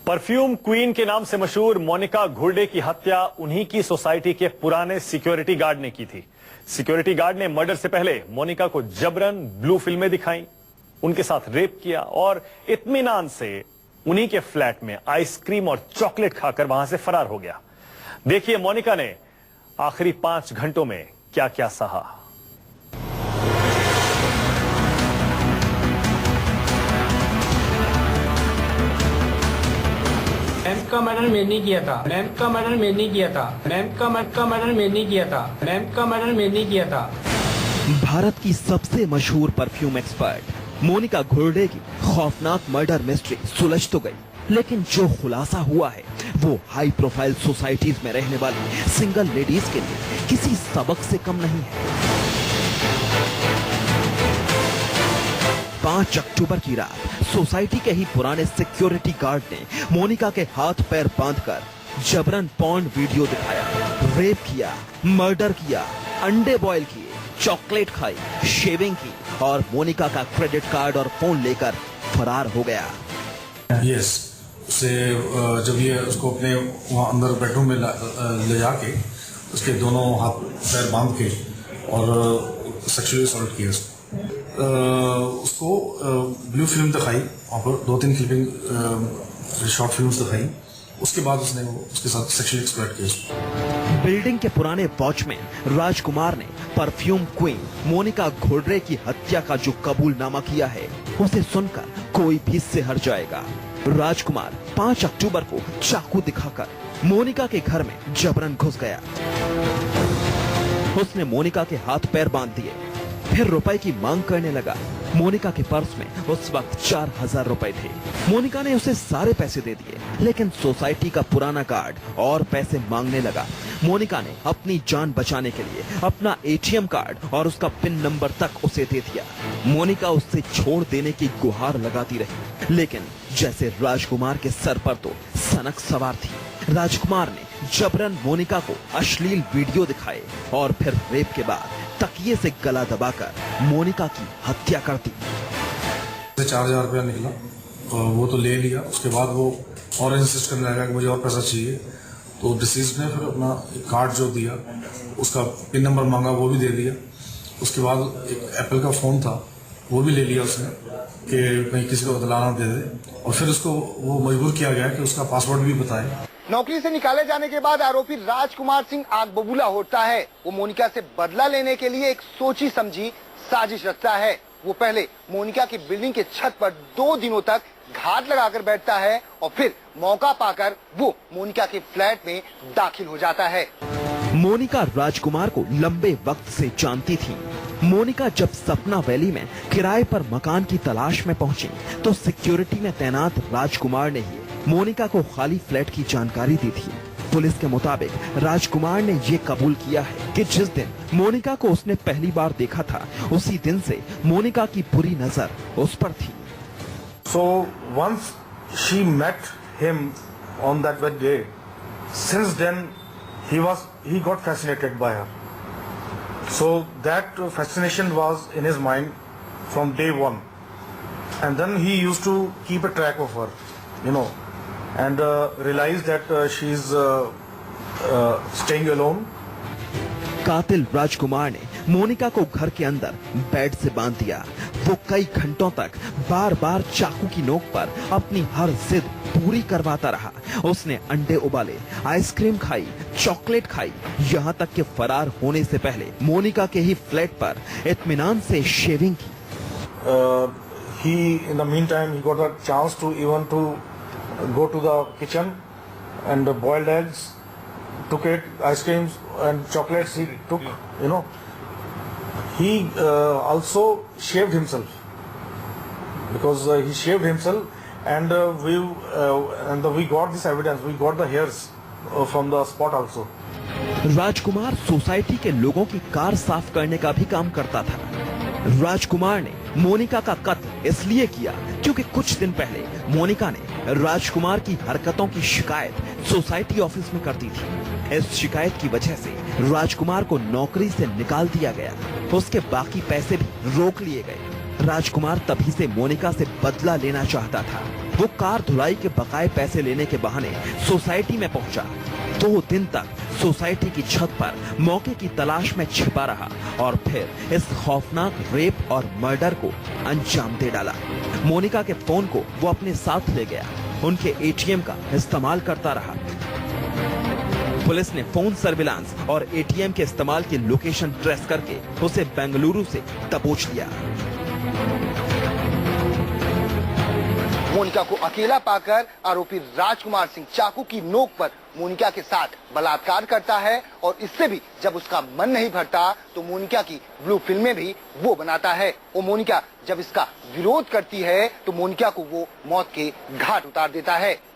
Perfume queen के नाम से मशहूर मोनिका घुर्डे की हत्या उन्हीं की सोसाइटी के पुराने सिक्योरिटी गार्ड ने की थी। सिक्योरिटी गार्ड ने मर्डर से पहले मोनिका को जबरन ब्लू फिल्में दिखाई, उनके साथ रेप किया और इत्मीनान से उन्हीं के फ्लैट में आइसक्रीम और चॉकलेट खाकर वहां से फरार हो गया। देखिए मोनिका ने आखिरी 5 घंटों में क्या क्या सहा। मैम का मर्डर मैंने नहीं किया था। मैम का मर्डर मैंने नहीं किया था। मैम का मर्डर मैंने नहीं किया था। मैम का मर्डर मैंने नहीं किया था। भारत की सबसे मशहूर परफ्यूम एक्सपर्ट मोनिका घुर्डे की खौफनाक मर्डर मिस्ट्री सुलझ तो गई, लेकिन जो खुलासा हुआ है वो हाई प्रोफाइल सोसाइटीज में रहने वाली सिंगल लेडीज के लिए किसी सबक से कम नहीं है। 5 अक्टूबर की रात सोसाइटी के ही पुराने सिक्योरिटी गार्ड ने मोनिका के हाथ पैर बांधकर जबरन पॉर्न वीडियो दिखाया, रेप किया, मर्डर किया, अंडे बॉयल किए, चॉकलेट खाई, शेविंग की और मोनिका का क्रेडिट कार्ड और फोन लेकर फरार हो गया। यस, उसे जब ये उसको अपने वहाँ अंदर बेडरूम में ले जाके उसके दोनों हाथ पैर बांध के और सेक्सुअली असॉल्ट किया उसको ब्लू फिल्म दिखाई, वहाँ पर 2-3 क्लिपिंग शॉर्ट फिल्म्स दिखाई। उसके बाद उसने उसके साथ सेक्सुअली एक्सप्लॉइट किया। बिल्डिंग के पुराने वॉचमैन राजकुमार ने परफ्यूम क्वीन मोनिका घुर्डे की हत्या का जो कबूलनामा किया है उसे सुनकर कोई भी सिहर जाएगा। राजकुमार 5 अक्टूबर को चाकू दिखाकर मोनिका के घर में जबरन घुस गया। उसने मोनिका के हाथ पैर बांध दिए, फिर रुपए की मांग करने लगा। मोनिका के पर्स में उस वक्त 4000 रुपए थे। मोनिका ने उसे सारे पैसे दे दिए, लेकिन सोसाइटी का पुराना गार्ड और पैसे मांगने लगा। मोनिका ने अपनी जान बचाने के लिए अपना एटीएम कार्ड और उसका पिन नंबर तक उसे दे दिया। मोनिका उससे छोड़ देने की गुहार लगाती रही, लेकिन जैसे राजकुमार के सर पर तो सनक सवार थी। राजकुमार ने जबरन मोनिका को अश्लील वीडियो दिखाए और फिर रेप के बाद तकिए से गला दबाकर मोनिका की हत्या कर दी। 4000 रुपया निकला, वो तो ले लिया। उसके बाद वो और इंसिस्ट करने लगा कि मुझे और पैसा चाहिए, तो डिसीज ने फिर अपना कार्ड जो दिया, उसका पिन नंबर मांगा, वो भी दे दिया। उसके बाद एक एप्पल का फोन था, वो भी ले लिया उसने कि कहीं किसी को बदलाना दे दे, और फिर उसको वो मजबूर किया गया कि उसका पासवर्ड भी बताए। नौकरी से निकाले जाने के बाद आरोपी राजकुमार सिंह आग बबूला होता है। वो मोनिका से बदला लेने के लिए एक सोची समझी साजिश रचता है। वो पहले मोनिका की बिल्डिंग के छत पर 2 दिनों तक घात लगाकर बैठता है और फिर मौका पाकर वो मोनिका के फ्लैट में दाखिल हो जाता है। मोनिका राजकुमार को लंबे वक्त से जानती थी। मोनिका जब सपना वैली में किराए पर मकान की तलाश में पहुंची तो सिक्योरिटी में तैनात राजकुमार ने ही मोनिका को खाली फ्लैट की जानकारी दी थी। पुलिस के मुताबिक राजकुमार ने ये कबूल किया है कि जिस दिन मोनिका को उसने पहली बार देखा था उसी दिन से मोनिका की बुरी नजर उस पर थी। So once she met him on that very day, since then he got fascinated by her. So that fascination was in his mind from day one, and then he used to keep a track of her, and realized that she's staying alone. कातिल राजकुमार ने मोनिका को घर के अंदर bed से बांध दिया। वो कई घंटों तक बार बार चाकू की नोक पर अपनी हर जिद पूरी करवाता रहा। उसने अंडे उबाले, आइसक्रीम खाई, चॉकलेट खाई, यहाँ तक कि फरार होने से पहले मोनिका के ही फ्लैट पर इत्मीनान से शेविंग की। He in the meantime he got a chance to even to go to the kitchen and boiled eggs, took it, ice creams and chocolates he took, He also shaved himself, because he shaved himself, and we got this evidence, we got the hairs from the spot also. Rajkumar society के लोगों की car साफ करने का भी काम करता था। राजकुमार ने मोनिका का कत्ल इसलिए किया क्योंकि कुछ दिन पहले मोनिका ने राजकुमार की हरकतों की शिकायत सोसाइटी ऑफिस में कर दी थी। इस शिकायत की वजह से राजकुमार को नौकरी से निकाल दिया गया। उसके बाकी पैसे भी रोक लिए गए। राजकुमार तभी से मोनिका से बदला लेना चाहता था। वो कार धुलाई के बकाए पैसे लेने के बहाने सोसाइटी में पहुंचा। 2 दिन तक सोसाइटी की छत पर मौके की तलाश में छिपा रहा और फिर इस खौफनाक रेप और मर्डर को अंजाम दे डाला। मोनिका के फोन को वो अपने साथ ले गया, उनके एटीएम का इस्तेमाल करता रहा। पुलिस ने फोन सर्विलांस और एटीएम के इस्तेमाल की लोकेशन ट्रेस करके उसे बेंगलुरु से दबोच लिया। मोनिका को अकेला पाकर आरोपी राजकुमार सिंह चाकू की नोक पर मोनिका के साथ बलात्कार करता है और इससे भी जब उसका मन नहीं भरता तो मोनिका की ब्लू फिल्में भी वो बनाता है। और मोनिका जब इसका विरोध करती है तो मोनिका को वो मौत के घाट उतार देता है।